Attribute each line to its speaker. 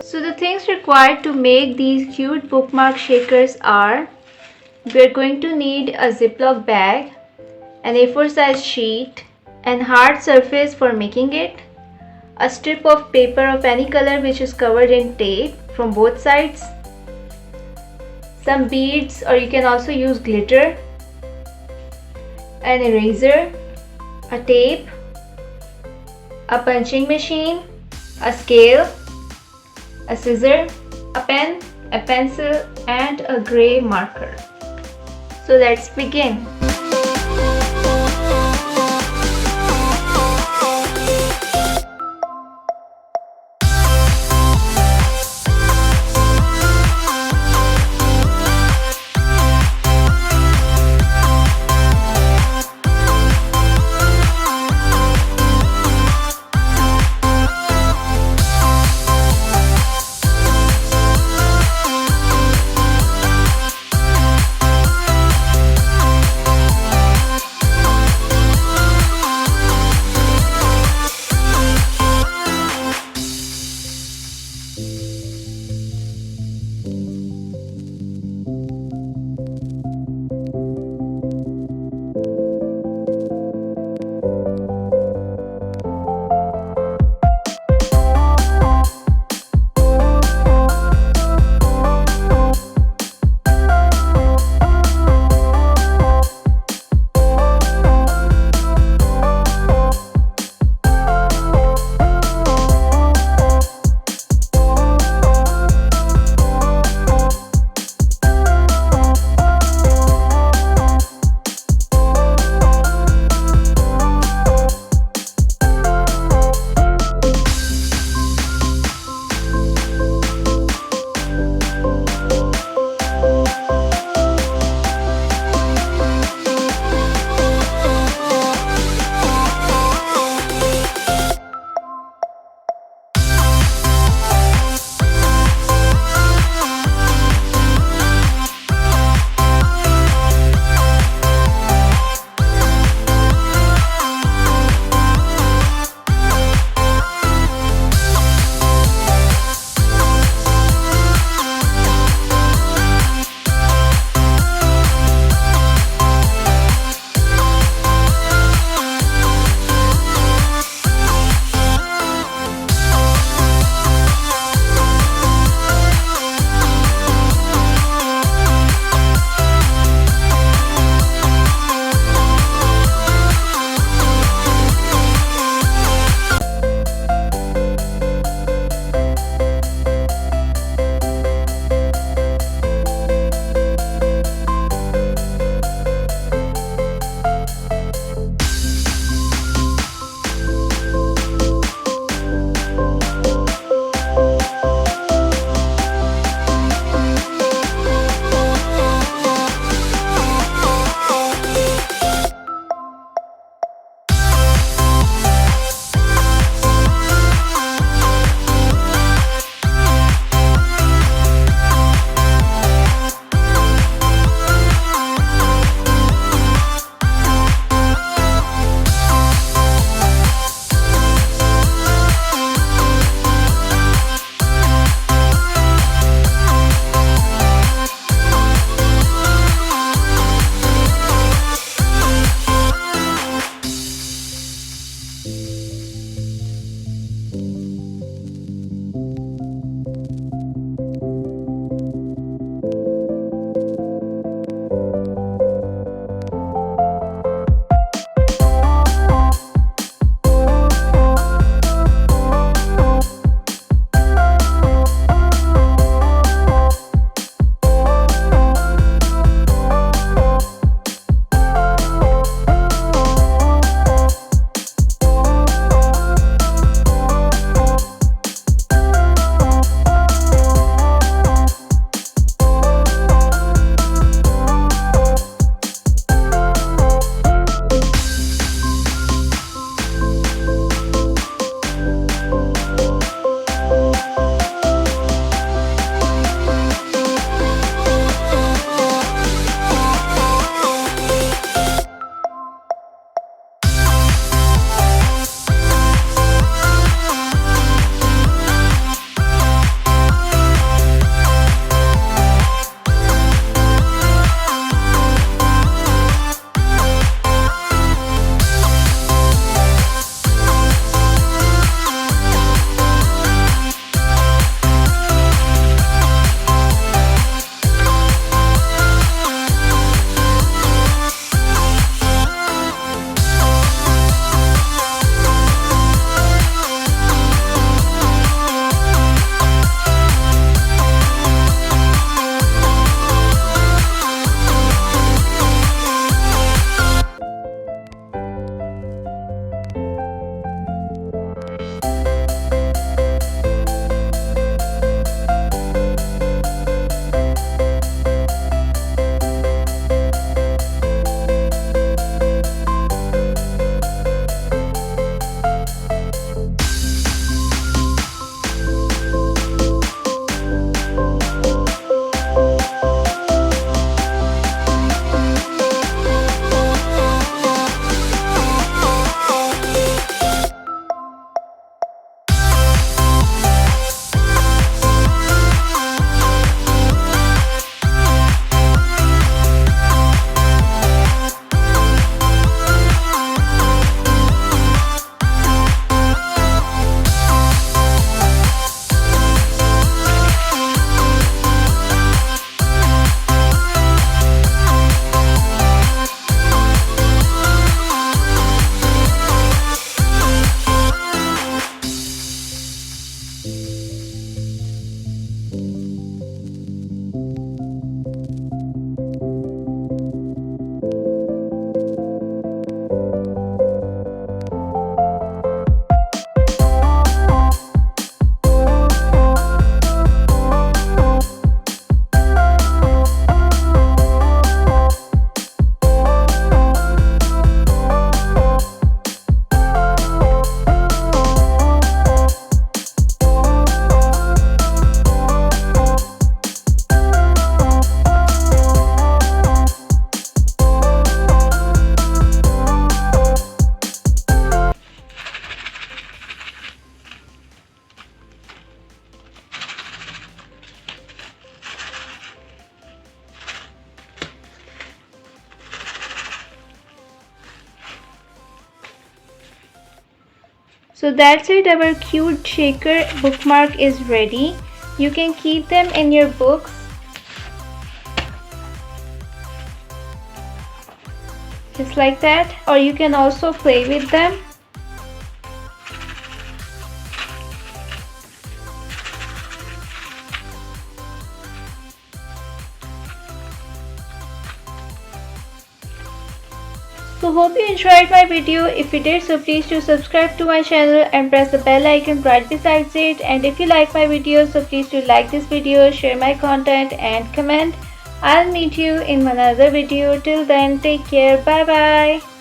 Speaker 1: So the things required to make these cute bookmark shakers are: we are going to need a Ziploc bag, an A4 size sheet, and hard surface for making it, a strip of paper of any color which is covered in tape from both sides, some beads or you can also use glitter, an eraser, a tape, a punching machine, a scale, a scissor, a pen, a pencil, and a gray marker. So let's begin. So that's it, our cute shaker bookmark is ready. You can keep them in your books. Just like that, or you can also play with them. So hope you enjoyed my video. If you did, so please do subscribe to my channel and press the bell icon right beside it. And if you like my videos, so please do like this video, share my content and comment. I'll meet you in another video. Till then, take care. Bye bye.